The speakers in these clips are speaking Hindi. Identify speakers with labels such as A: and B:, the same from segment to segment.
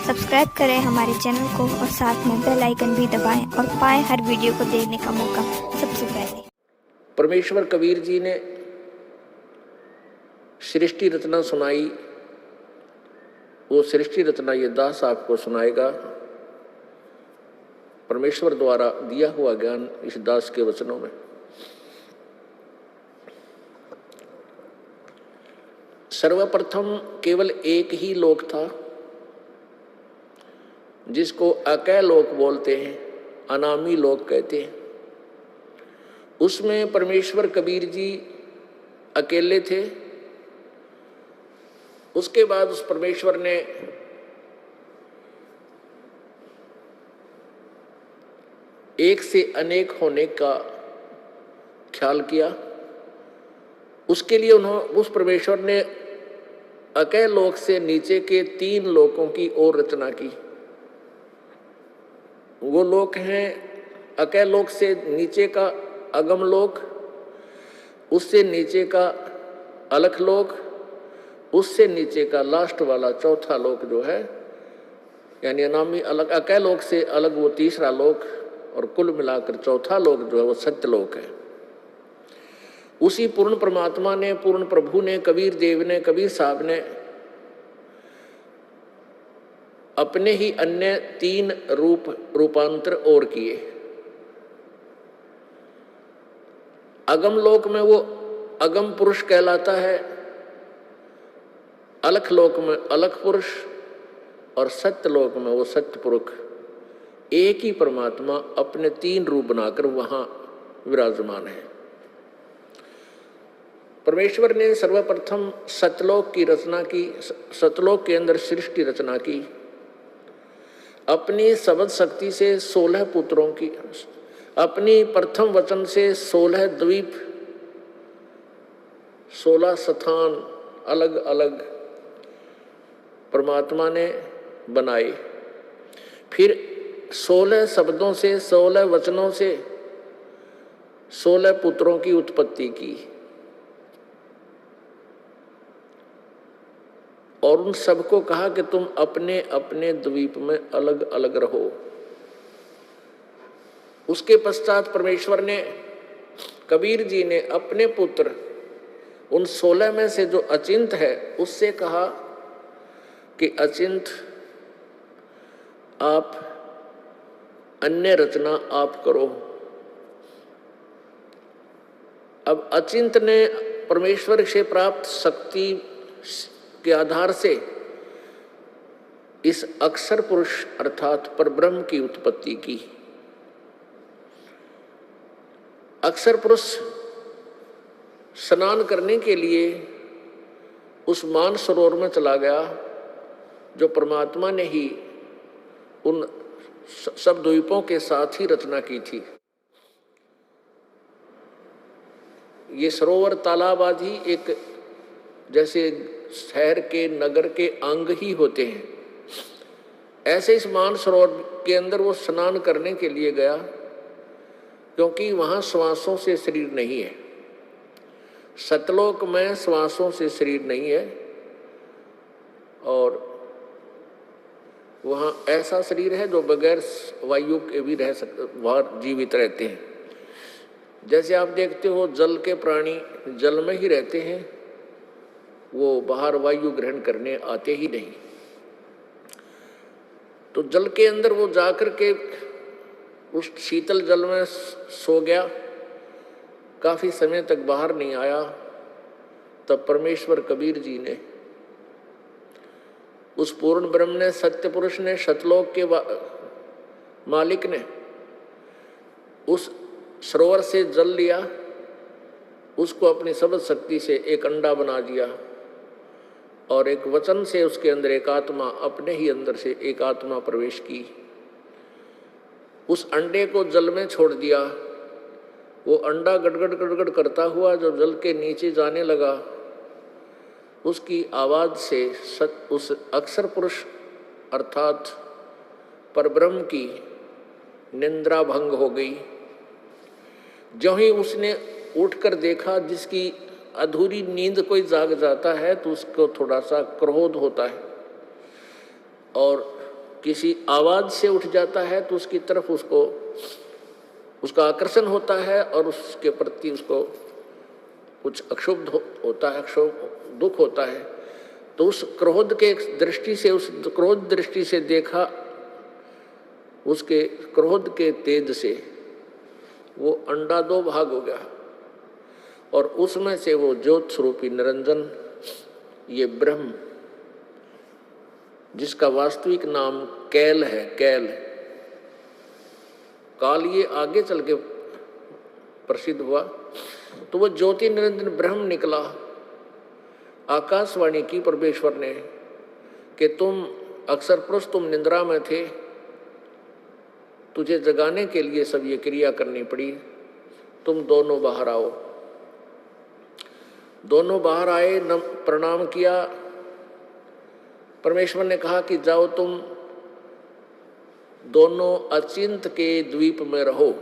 A: सब्सक्राइब करें हमारे चैनल को और साथ में बेल आइकन भी दबाएं और पाएं हर वीडियो को देखने का मौका सबसे पहले।
B: परमेश्वर कबीर जी ने सृष्टि रचना सुनाई, वो सृष्टि रचना ये दास आपको सुनाएगा। परमेश्वर द्वारा दिया हुआ ज्ञान इस दास के वचनों में। सर्वप्रथम केवल एक ही लोक था जिसको अकय लोक बोलते हैं, अनामी लोक कहते हैं। उसमें परमेश्वर कबीर जी अकेले थे। उसके बाद उस परमेश्वर ने एक से अनेक होने का ख्याल किया। उसके लिए उस परमेश्वर ने अकय लोक से नीचे के 3 लोकों की और रचना की। वो लोक हैं अकय लोक से नीचे का अगम लोक, उससे नीचे का अलख लोक, उससे नीचे का लास्ट वाला चौथा लोक जो है, यानी अनामी अलग अकय लोक से अलग वो तीसरा लोक, और कुल मिलाकर चौथा लोक जो है वो सत्यलोक है। उसी पूर्ण परमात्मा ने, पूर्ण प्रभु ने, कबीर देव ने, कबीर साहब ने अपने ही अन्य 3 रूपांतर और किए। अगम लोक में वो अगम पुरुष कहलाता है, अलख लोक में अलख पुरुष, और सत्य लोक में वो सत्य पुरुष। एक ही परमात्मा अपने 3 रूप बनाकर वहां विराजमान है। परमेश्वर ने सर्वप्रथम सतलोक की रचना की, सतलोक के अंदर सृष्टि रचना की। अपनी सबद शक्ति से 16 पुत्रों की, अपनी प्रथम वचन से 16 द्वीप, 16 स्थान अलग अलग परमात्मा ने बनाए। फिर 16 शब्दों से, 16 वचनों से 16 पुत्रों की उत्पत्ति की, और उन सबको कहा कि तुम अपने अपने द्वीप में अलग अलग रहो। उसके पश्चात परमेश्वर ने, कबीर जी ने अपने पुत्र उन 16 में से जो अचिंत है उससे कहा कि अचिंत आप अन्य रचना आप करो। अब अचिंत ने परमेश्वर से प्राप्त शक्ति के आधार से इस अक्षर पुरुष अर्थात परब्रह्म की उत्पत्ति की। अक्षर पुरुष स्नान करने के लिए उस मान सरोवर में चला गया जो परमात्मा ने ही उन सब द्वीपों के साथ ही रचना की थी। ये सरोवर तालाब आदि एक जैसे शहर के, नगर के अंग ही होते हैं, ऐसे इस मान सरोवर के अंदर वो स्नान करने के लिए गया, क्योंकि वहाँ श्वासों से शरीर नहीं है। सतलोक में श्वासों से शरीर नहीं है, और वहाँ ऐसा शरीर है जो बगैर वायु के भी रह सकते, वहाँ जीवित रहते हैं। जैसे आप देखते हो जल के प्राणी जल में ही रहते हैं, वो बाहर वायु ग्रहण करने आते ही नहीं। तो जल के अंदर वो जाकर के उस शीतल जल में सो गया, काफी समय तक बाहर नहीं आया। तब परमेश्वर कबीर जी ने, उस पूर्ण ब्रह्म ने, सत्य पुरुष ने, सतलोक के मालिक ने उस सरोवर से जल लिया, उसको अपनी सबद शक्ति से एक अंडा बना दिया, और एक वचन से उसके अंदर एक आत्मा, अपने ही अंदर से एक आत्मा प्रवेश की। उस अंडे को जल में छोड़ दिया। वो अंडा गड़गड़ गड़गड़ करता हुआ जो जल के नीचे जाने लगा, उसकी आवाज से उस अक्षर पुरुष अर्थात परब्रह्म की निंद्रा भंग हो गई। जो ही उसने उठकर देखा, जिसकी अधूरी नींद कोई जाग जाता है तो उसको थोड़ा सा क्रोध होता है, और किसी आवाज से उठ जाता है तो उसकी तरफ उसका आकर्षण होता है और उसके प्रति उसको कुछ अक्षुब्ध होता है, दुख होता है। तो उस क्रोध के दृष्टि से, उस क्रोध दृष्टि से देखा, उसके क्रोध के तेज से वो अंडा दो भाग हो गया और उसमें से वो ज्योत स्वरूपी निरंजन, ये ब्रह्म, जिसका वास्तविक नाम कैल है, कैल काल, ये आगे चल के प्रसिद्ध हुआ। तो वो ज्योति निरंजन ब्रह्म निकला। आकाशवाणी की परमेश्वर ने कि तुम अक्सर पुरुष, तुम निद्रा में थे, तुझे जगाने के लिए सब ये क्रिया करनी पड़ी, तुम दोनों बाहर आओ। दोनों बाहर आए, प्रणाम किया। परमेश्वर ने कहा कि जाओ तुम दोनों अचिंत के द्वीप में रहो।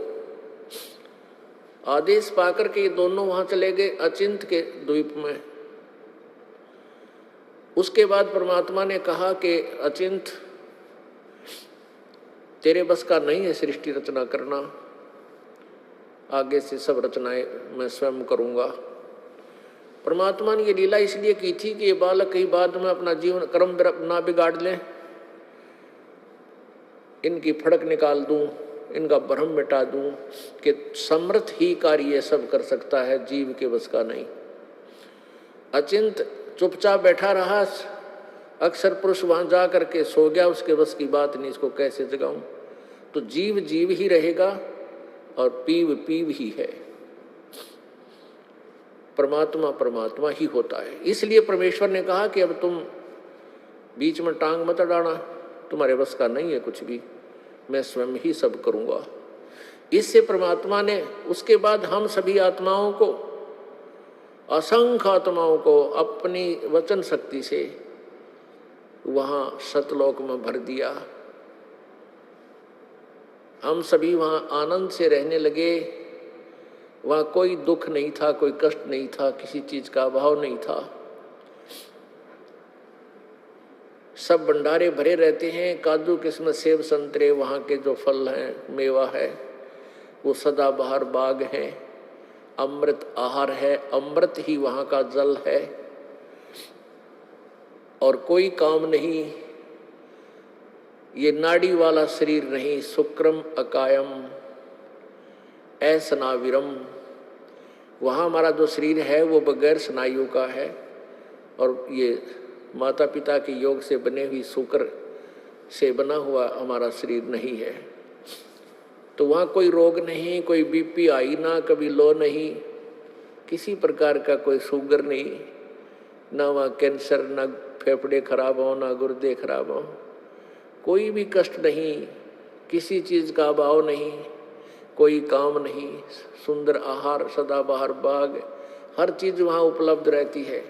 B: आदेश पाकर के दोनों वहां चले गए अचिंत के द्वीप में। उसके बाद परमात्मा ने कहा कि अचिंत, तेरे बस का नहीं है सृष्टि रचना करना, आगे से सब रचनाएं मैं स्वयं करूंगा। परमात्मा ने ये लीला इसलिए की थी कि ये बालक कहीं बाद में अपना जीवन कर्म ना बिगाड़ लें, इनकी फड़क निकाल दूं, इनका भ्रम मिटा दूं कि समर्थ ही कार्य सब कर सकता है, जीव के बस का नहीं। अचिंत चुपचाप बैठा रहा, अक्सर पुरुष वहां जा करके सो गया, उसके बस की बात नहीं, इसको कैसे जगाऊं। तो जीव जीव ही रहेगा और पीव पीव ही है। परमात्मा परमात्मा ही होता है। इसलिए परमेश्वर ने कहा कि अब तुम बीच में टांग मत अड़ाना, तुम्हारे बस का नहीं है कुछ भी, मैं स्वयं ही सब करूंगा। इससे परमात्मा ने, उसके बाद हम सभी आत्माओं को, असंख्य आत्माओं को अपनी वचन शक्ति से वहां सतलोक में भर दिया। हम सभी वहां आनंद से रहने लगे। वहां कोई दुख नहीं था, कोई कष्ट नहीं था, किसी चीज का अभाव नहीं था। सब भंडारे भरे रहते हैं, काजू किस्मत सेब संतरे, वहाँ के जो फल हैं, मेवा है, वो सदाबहार बाग हैं। अमृत आहार है, अमृत ही वहाँ का जल है। और कोई काम नहीं, ये नाड़ी वाला शरीर नहीं, शुक्रम अकायम ऐसनाविरम। वहाँ हमारा जो शरीर है वो बगैर स्नायु का है और ये माता पिता के योग से बने हुई शुक्र से बना हुआ हमारा शरीर नहीं है। तो वहाँ कोई रोग नहीं, कोई बीपी हाई ना, कभी लो नहीं, किसी प्रकार का कोई शुगर नहीं, ना वहाँ कैंसर, ना फेफड़े खराब हो, ना गुर्दे खराब हो, कोई भी कष्ट नहीं, किसी चीज़ का अभाव नहीं, कोई काम नहीं, सुंदर आहार, सदाबहार बाग, हर चीज़ वहाँ उपलब्ध रहती है।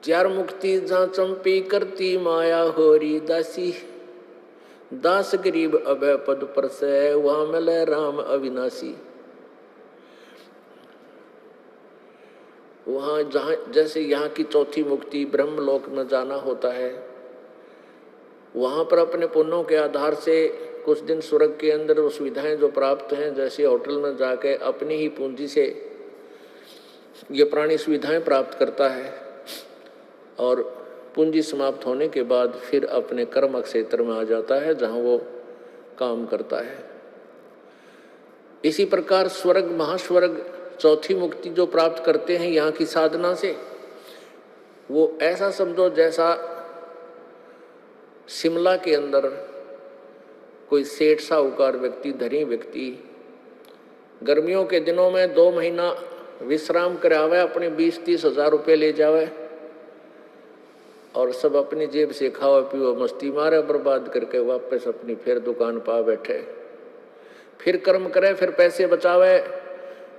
B: चार मुक्ति जहाँ चंपी करती माया होरी दासी, दास गरीब अभय पद पर से वहाँ मिले राम अविनाशी। वहाँ जहाँ जैसे यहाँ की चौथी मुक्ति ब्रह्मलोक में जाना होता है, वहाँ पर अपने पुण्यों के आधार से कुछ दिन स्वर्ग के अंदर वो सुविधाएं जो प्राप्त हैं, जैसे होटल में जाके अपनी ही पूंजी से ये प्राणी सुविधाएं प्राप्त करता है और पूंजी समाप्त होने के बाद फिर अपने कर्म क्षेत्र में आ जाता है जहाँ वो काम करता है। इसी प्रकार स्वर्ग, महास्वर्ग, चौथी मुक्ति जो प्राप्त करते हैं यहाँ की साधना से, वो ऐसा समझो जैसा शिमला के अंदर कोई सेठ साहूकार व्यक्ति, धनी व्यक्ति गर्मियों के दिनों में 2 महीना विश्राम करावे, अपने 20-30 हज़ार रुपये ले जावे और सब अपनी जेब से खाओ पियो मस्ती मारे, बर्बाद करके वापस अपनी फिर दुकान पा बैठे, फिर कर्म करे, फिर पैसे बचावे,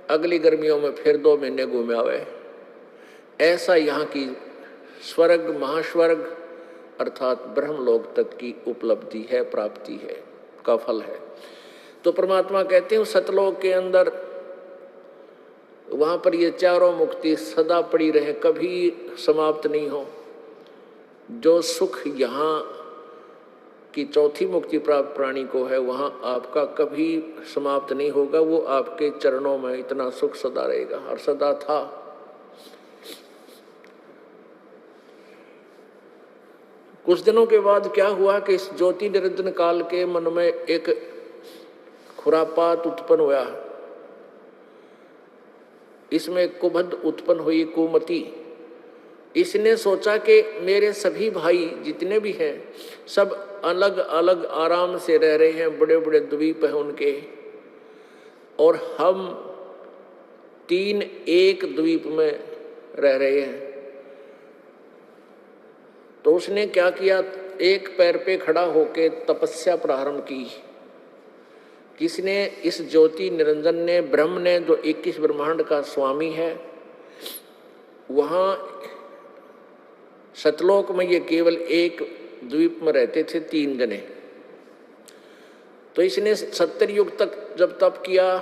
B: अगली गर्मियों में फिर 2 महीने घूमे आवे। ऐसा यहाँ की स्वर्ग, महास्वर्ग अर्थात ब्रह्मलोक तक की उपलब्धि है, प्राप्ति है, का फल है। तो परमात्मा कहते हैं सतलोक के अंदर वहाँ पर ये चारों मुक्ति सदा पड़ी रहे, कभी समाप्त नहीं हो। जो सुख यहाँ की चौथी मुक्ति प्राप्त प्राणी को है, वहाँ आपका कभी समाप्त नहीं होगा। वो आपके चरणों में इतना सुख सदा रहेगा और सदा था। कुछ दिनों के बाद क्या हुआ कि इस ज्योति निरंजन काल के मन में एक खुरापात उत्पन्न हुआ। इसमें कुबद उत्पन्न हुई, कुमति। इसने सोचा कि मेरे सभी भाई जितने भी हैं सब अलग अलग आराम से रह रहे हैं, बड़े बड़े द्वीप हैं उनके, और हम 3 एक द्वीप में रह रहे हैं। तो उसने क्या किया, एक पैर पे खड़ा होकर तपस्या प्रारंभ की। किसने? इस ज्योति निरंजन ने, ब्रह्म ने, जो 21 ब्रह्मांड का स्वामी है। वहाँ सतलोक में ये केवल एक द्वीप में रहते थे 3 जने। तो इसने 70 युग तक जब तप किया,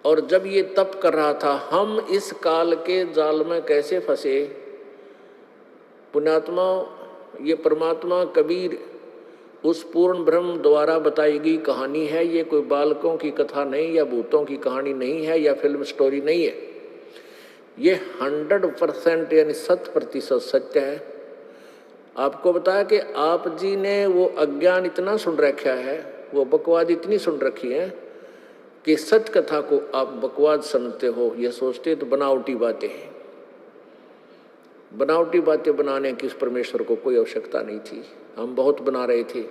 B: और जब ये तप कर रहा था, हम इस काल के जाल में कैसे फंसे। पुण्यात्मा, ये परमात्मा कबीर उस पूर्ण ब्रह्म द्वारा बताई गई कहानी है। ये कोई बालकों की कथा नहीं, या भूतों की कहानी नहीं है, या फिल्म स्टोरी नहीं है। ये 100% यानी 100% सत्य है। आपको बताया कि आप जी ने वो अज्ञान इतना सुन रखा है, वो बकवाद इतनी सुन रखी है कि सत्य कथा को आप बकवाद सुनते हो। ये सोचते तो बनावटी बातें हैं। बनावटी बातें बनाने की उस परमेश्वर को कोई आवश्यकता नहीं थी। हम बहुत बना रहे थे,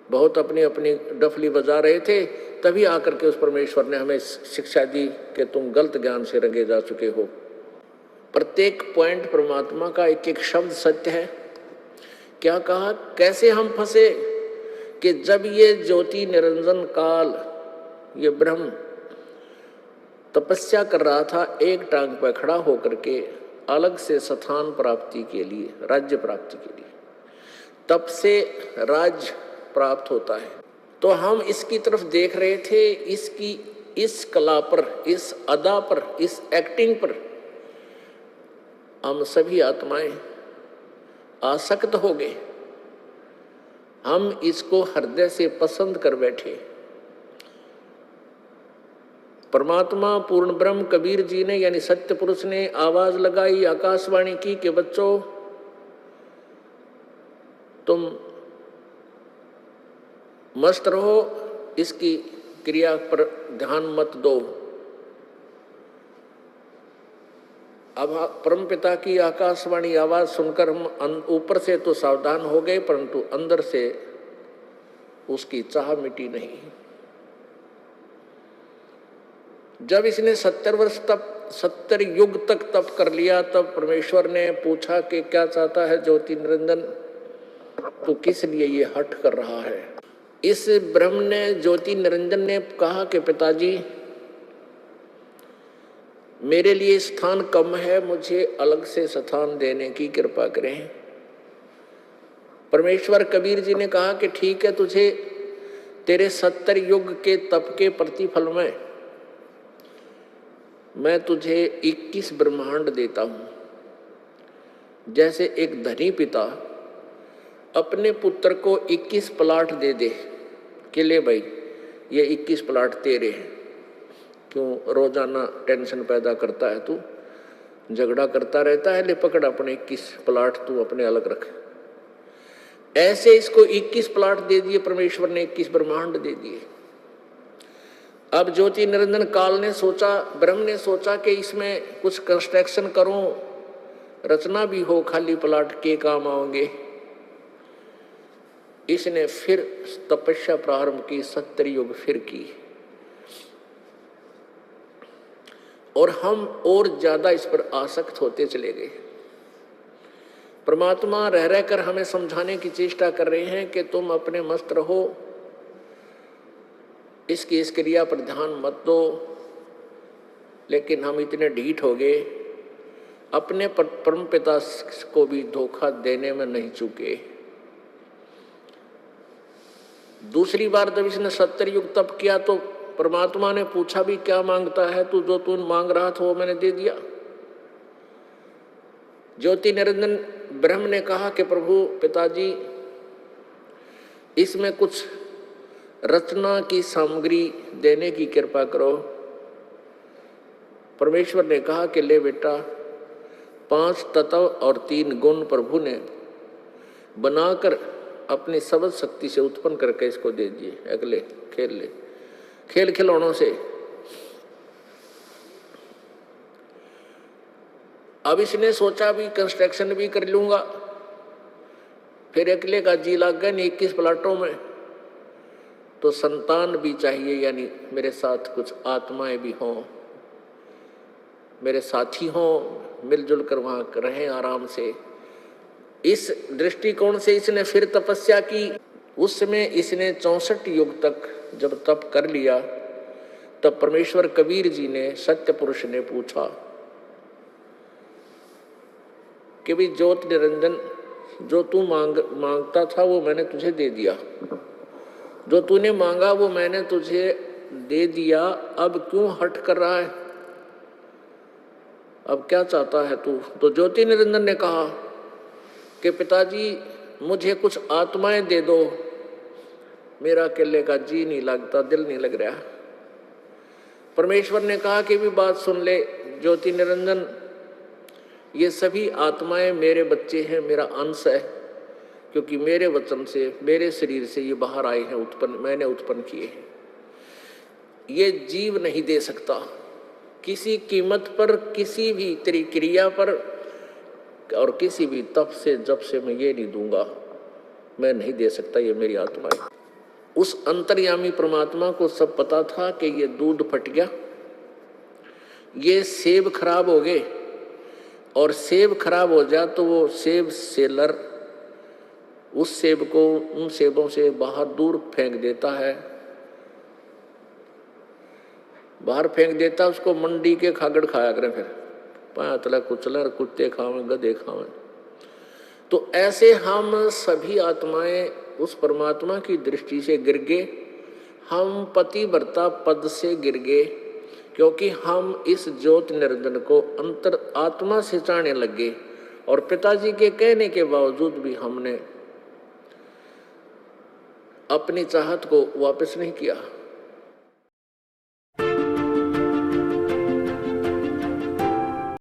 B: बहुत अपनी अपनी डफली बजा रहे थे, तभी आकर के उस परमेश्वर ने हमें शिक्षा दी कि तुम गलत ज्ञान से रंगे जा चुके हो। प्रत्येक पॉइंट परमात्मा का एक एक शब्द सत्य है। क्या कहा, कैसे हम फंसे कि जब ये ज्योति निरंजन काल, ये ब्रह्म तपस्या कर रहा था, एक टांग पर खड़ा होकर के अलग से स्थान प्राप्ति के लिए, राज्य प्राप्ति के लिए, तब से राज्य प्राप्त होता है। तो हम इसकी तरफ देख रहे थे, इसकी इस कला पर, इस अदा पर, इस एक्टिंग पर हम सभी आत्माएं आसक्त हो गए। हम इसको हृदय से पसंद कर बैठे। परमात्मा पूर्ण ब्रह्म कबीर जी ने, यानी सत्य पुरुष ने आवाज लगाई, आकाशवाणी की कि बच्चों, तुम मस्त रहो, इसकी क्रिया पर ध्यान मत दो। अब परमपिता की आकाशवाणी आवाज सुनकर हम ऊपर से तो सावधान हो गए, परंतु अंदर से उसकी चाह मिटी नहीं। जब इसने 70 वर्ष तक, 70 युग तक तप कर लिया, तब परमेश्वर ने पूछा कि क्या चाहता है ज्योति निरंजन, तो किस लिए ये हठ कर रहा है। इस ब्रह्म ने, ज्योति निरंजन ने कहा कि पिताजी, मेरे लिए स्थान कम है, मुझे अलग से स्थान देने की कृपा करें। परमेश्वर कबीर जी ने कहा कि ठीक है, तुझे तेरे 70 युग के तप के प्रतिफल में मैं तुझे 21 ब्रह्मांड देता हूं। जैसे एक धनी पिता अपने पुत्र को 21 प्लाट दे दे कि ले भाई, ये 21 प्लाट तेरे हैं, क्यों रोजाना टेंशन पैदा करता है, तू झगड़ा करता रहता है, ले पकड़ अपने 21 प्लाट तू अपने अलग रख। ऐसे इसको 21 प्लाट दे दिए परमेश्वर ने, 21 ब्रह्मांड दे दिए। अब ज्योति निरंजन काल ने सोचा, ब्रह्म ने सोचा कि इसमें कुछ कंस्ट्रक्शन करूं, रचना भी हो, खाली प्लाट के काम आओगे। इसने फिर तपस्या प्रारंभ की, 70 युग फिर की, और हम और ज्यादा इस पर आसक्त होते चले गए। परमात्मा रह रहकर हमें समझाने की चेष्टा कर रहे हैं कि तुम अपने मस्त रहो, इसकी इस क्रिया पर ध्यान मत दो। लेकिन हम इतने ढीठ हो गए, अपने परमपिता को भी धोखा देने में नहीं चूके। दूसरी बार जब इसने 70 युग तप किया तो परमात्मा ने पूछा भी, क्या मांगता है तू? जो तू मांग रहा था वो मैंने दे दिया। ज्योति निरंजन ब्रह्म ने कहा कि प्रभु पिताजी, इसमें कुछ रचना की सामग्री देने की कृपा करो। परमेश्वर ने कहा कि ले बेटा, 5 तत्व और 3 गुण प्रभु ने बनाकर अपनी सबद शक्ति से उत्पन्न करके इसको दे दिए। अगले खेल ले, खेल खिलौनों से। अब इसने सोचा भी कंस्ट्रक्शन भी कर लूंगा, फिर अकेले का जी लग गया 21 प्लाटों में, तो संतान भी चाहिए, यानी मेरे साथ कुछ आत्माएं भी हों, मेरे साथी हों, मिलजुल कर वहां रहें आराम से। इस दृष्टिकोण से इसने फिर तपस्या की। उस समय इसने 64 युग तक जब तप कर लिया, तब परमेश्वर कबीर जी ने, सत्य पुरुष ने पूछा कि भी ज्योत निरंजन, जो तू मांगता था वो मैंने तुझे दे दिया, जो तूने मांगा वो मैंने तुझे दे दिया, अब क्यों हट कर रहा है, अब क्या चाहता है तू? तो ज्योति निरंजन ने कहा कि पिताजी मुझे कुछ आत्माएं दे दो, मेरा अकेले का जी नहीं लगता, दिल नहीं लग रहा। परमेश्वर ने कहा कि भी बात सुन ले ज्योति निरंजन, ये सभी आत्माएं मेरे बच्चे हैं, मेरा अंश है, क्योंकि मेरे वचन से, मेरे शरीर से ये बाहर आए हैं, उत्पन्न मैंने उत्पन्न किए हैं। ये जीव नहीं दे सकता किसी कीमत पर, किसी भी तेरी क्रिया पर और किसी भी तप से जब से मैं ये नहीं दूंगा, मैं नहीं दे सकता, ये मेरी आत्मा है। उस अंतर्यामी परमात्मा को सब पता था कि ये दूध फट गया, ये सेब खराब हो गए, और सेब खराब हो जाए तो वो सेब सेलर उस सेब को उन सेबों से बाहर दूर फेंक देता है, बाहर फेंक देता, उसको मंडी के खागड़ खाया करें, फिर पातला कुचला, कुत्ते खावें, गधे खावें। तो ऐसे हम सभी आत्माएं उस परमात्मा की दृष्टि से गिर गए, हम पतिव्रता पद से गिर गए, क्योंकि हम इस ज्योति निरंजन को अंतर आत्मा से चाहने लगे, और पिताजी के कहने के बावजूद भी हमने अपनी चाहत को वापस नहीं किया।